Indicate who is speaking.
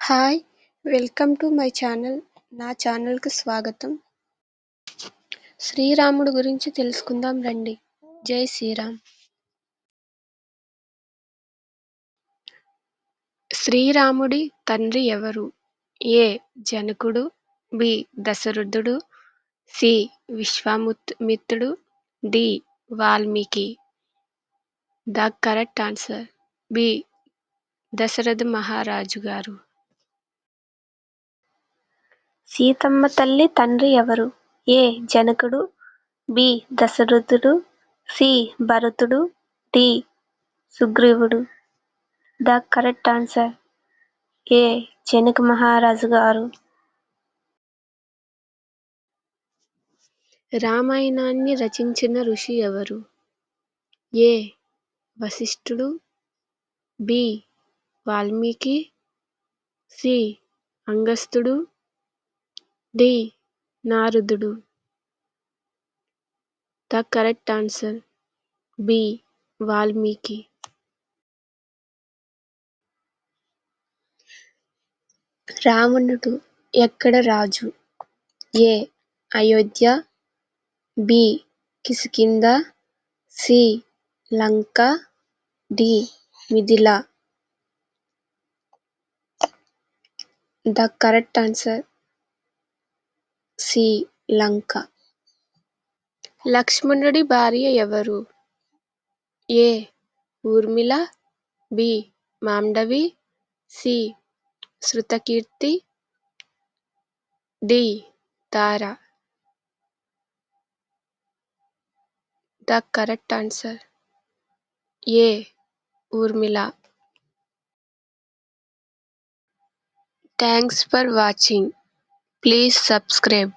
Speaker 1: Hi! Welcome to my channel. నా ఛానల్‌కి స్వాగతం. శ్రీరాముడు గురించి తెలుసుకుందాం రండి. జై శ్రీరామ్. శ్రీరాముడి తండ్రి ఎవరు? ఏ. జనకుడు, బి. దశరథుడు, సి. విశ్వామిత్రుడు, D. Valmiki. The correct answer B. Dasharatha మహారాజు గారు. సీతమ్మ తల్లి తండ్రి ఎవరు? ఏ. జనకుడు, బి. దశరథుడు, సి. భరతుడు, డి. సుగ్రీవుడు. The correct answer A. Janaka మహారాజు గారు. రామాయణాన్ని రచించిన ఋషి ఎవరు? ఏ. వశిష్ఠుడు, బి. వాల్మీకి, సి. అంగస్త్యుడు, డి. నారదుడు. The correct answer B. Valmiki. రావణుడు ఎక్కడ రాజు? A. Ayodhya, B. Kishkindha, C. Lanka, D. Mithila. The correct answer C. Lanka. లక్ష్మణుడి భార్య ఎవరు? A. Urmila, B. Mandavi, C. Shrutakirti, D. Tara. The correct answer A. Urmila. Thanks for watching. Please subscribe.